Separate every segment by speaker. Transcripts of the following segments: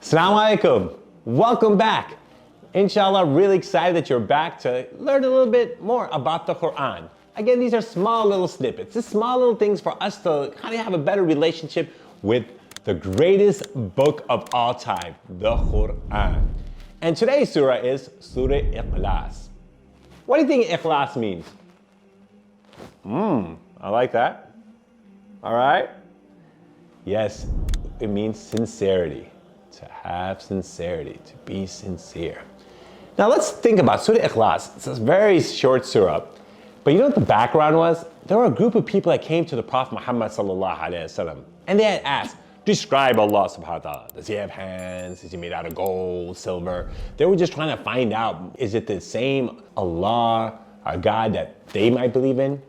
Speaker 1: Assalamu alaikum. Welcome back. Inshallah, really excited that you're back to learn a little bit more about the Quran. Again, these are small little snippets, just small little things for us to kind of have a better relationship with the greatest book of all time, the Quran. And today's surah is Surah Al-Ikhlas. What do you think Ikhlas means? I like that. All right. Yes, it means sincerity. To have sincerity, to be sincere. Now let's think about Surah Ikhlas. It's a very short surah. But you know what the background was? There were a group of people that came to the Prophet Muhammad sallallahu alaihi wasallam, and they had asked, describe Allah subhanahu wa ta'ala. Does he have hands? Is he made out of gold, silver? They were just trying to find out, is it the same Allah, our God that they might believe in?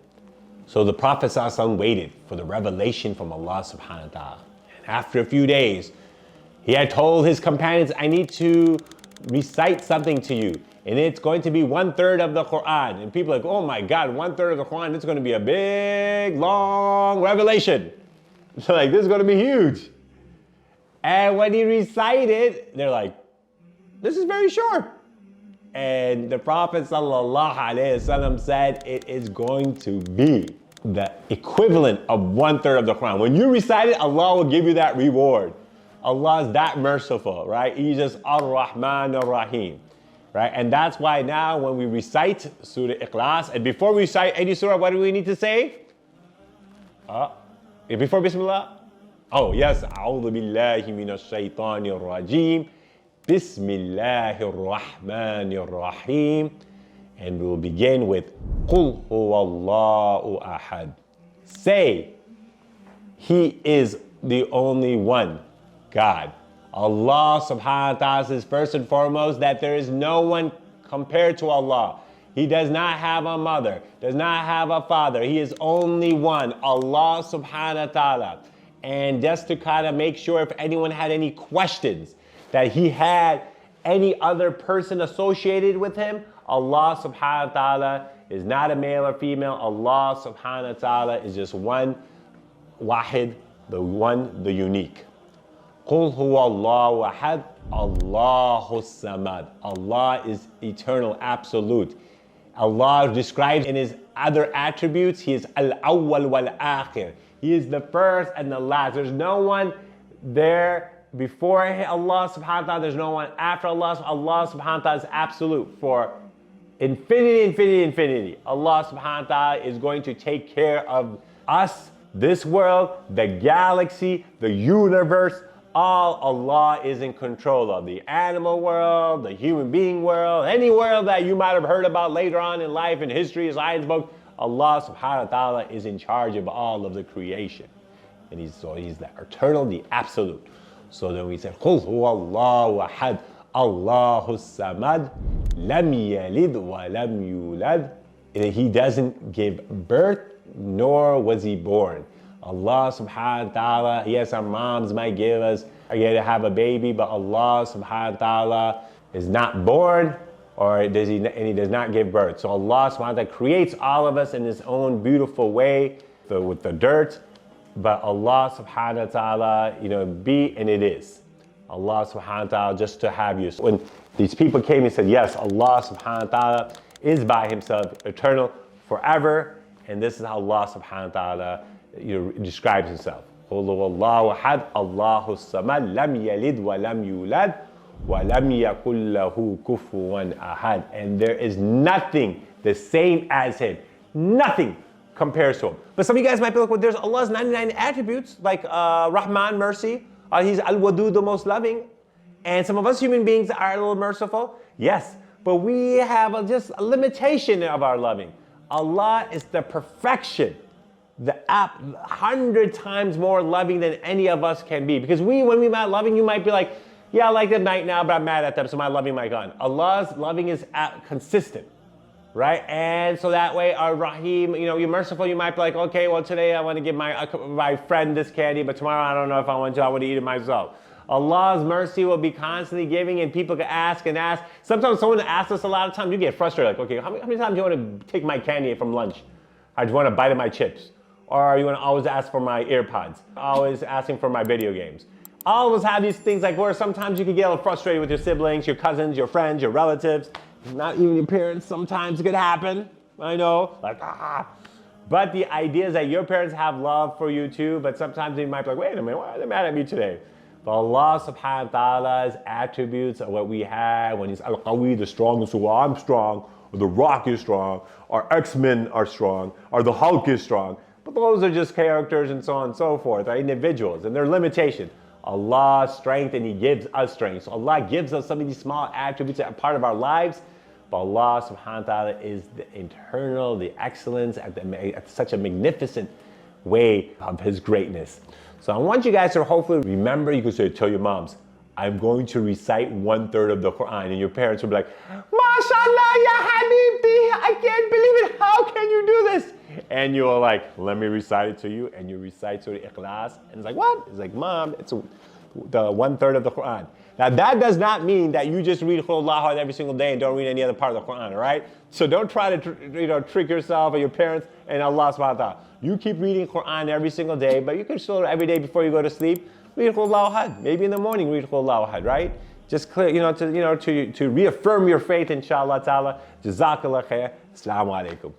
Speaker 1: So the Prophet sallallahu alaihi wasallam waited for the revelation from Allah subhanahu wa ta'ala. And after a few days, he had told his companions, I need to recite something to you. And it's going to be 1/3 of the Quran. And people are like, oh my God, 1/3 of the Quran, it's going to be a big, long revelation. So like, this is going to be huge. And when he recited, they're like, this is very short. And the Prophet sallallahu alaihi wasallam said, it is going to be the equivalent of 1/3 of the Quran. When you recite it, Allah will give you that reward. Allah is that merciful, right? He's just Ar-Rahman Ar-Rahim, right? And that's why now when we recite Surah Ikhlas, and before we recite any surah, what do we need to say? Before Bismillah? Oh, yes. A'udhu billahi minash shaitanir rajim. Bismillahir Rahmanir Rahim. And we'll begin with Qul huwallahu ahad. Say, He is the only one. God. Allah subhanahu wa ta'ala says first and foremost that there is no one compared to Allah. He does not have a mother, does not have a father. He is only one, Allah subhanahu wa ta'ala. And just to kind of make sure if anyone had any questions that he had any other person associated with him, Allah subhanahu wa ta'ala is not a male or female. Allah subhanahu wa ta'ala is just one, wahid, the one, the unique. Qul huwallahu ahad, Allahu samad. Allah is eternal, absolute. Allah describes in his other attributes, he is al-awwal wal-akhir. He is the first and the last. There's no one there before Allah subhanahu wa ta'ala. There's no one after Allah. Allah subhanahu wa ta'ala is absolute for infinity, infinity, infinity. Allah subhanahu wa ta'ala is going to take care of us, this world, the galaxy, the universe. All Allah is in control of. The animal world, the human being world, any world that you might have heard about later on in life, in history, science book, Allah subhanahu wa ta'ala is in charge of all of the creation. And He's the eternal, the absolute. So then we say, Qul huwallahu ahad, Allahu samad, lam yalid wa lam yulad. He doesn't give birth, nor was He born. Allah subhanahu wa ta'ala, yes, our moms might give us, to have a baby, but Allah subhanahu wa ta'ala is not born, and He does not give birth. So Allah subhanahu wa ta'ala creates all of us in His own beautiful way, with the dirt, but Allah subhanahu wa ta'ala, be and it is. Allah subhanahu wa ta'ala just to have you. So when these people came and said, yes, Allah subhanahu wa ta'ala is by Himself, eternal, forever, and this is how Allah subhanahu wa ta'ala describes Himself. Qul huwallahu ahad, Allahu samad, lam yalid wa lam yulad, wa lam yakul lahu kufuwan ahad. And there is nothing the same as Him. Nothing compares to Him. But some of you guys might be like, well, there's Allah's 99 attributes, like Rahman, mercy. He's Al-Wadud, the most loving. And some of us human beings are a little merciful. Yes, but we have just a limitation of our loving. Allah is the perfection. 100 times more loving than any of us can be. Because when we're not loving, you might be like, yeah, I like them right now, but I'm mad at them, so my loving might gone. Allah's loving is consistent, right? And so that way, our Rahim, you're merciful, you might be like, okay, well, today I want to give my friend this candy, but tomorrow I don't know if I want to eat it myself. Allah's mercy will be constantly giving, and people can ask and ask. Sometimes someone asks us a lot of times, you get frustrated, like, okay, how many times do you want to take my candy from lunch? Or do you want to bite of my chips? Or you want to always ask for my AirPods? Always asking for my video games? always have these things like where sometimes you can get a little frustrated with your siblings, your cousins, your friends, your relatives, not even your parents. Sometimes it could happen. I know, But the idea is that your parents have love for you too, but sometimes they might be like, wait a minute, why are they mad at me today? But Allah subhanahu wa ta'ala's attributes are what we have when He's Al-Qawi, the strongest, so I'm strong, or the Rock is strong, or X-Men are strong, or the Hulk is strong. But those are just characters and so on and so forth, right? Individuals, and their limitations. Allah's strength, and He gives us strength. So Allah gives us some of these small attributes that are part of our lives, but Allah subhanahu wa ta'ala is the internal, the excellence at such a magnificent way of His greatness. So I want you guys to hopefully remember, you can say, tell your moms, I'm going to recite 1/3 of the Quran, and your parents will be like, MashaAllah, ya Habeeb, I can't believe it, how can you do this? And you're like, let me recite it to you, and you recite Surah Al-Ikhlas, and it's like, what? It's like, Mom, it's the 1/3 of the Quran. Now that does not mean that you just read Qul Huwallahu Ahad every single day and don't read any other part of the Quran, all right? So don't try to trick yourself or your parents and Allah subhanahu wa ta'ala. You keep reading Quran every single day, but you can still every day before you go to sleep, read Qul Huwallahu Ahad. Maybe in the morning read Qul Huwallahu Ahad, right? Just clear, to reaffirm your faith, inshallah ta'ala. Jazakallah khair. Assalamu alaikum.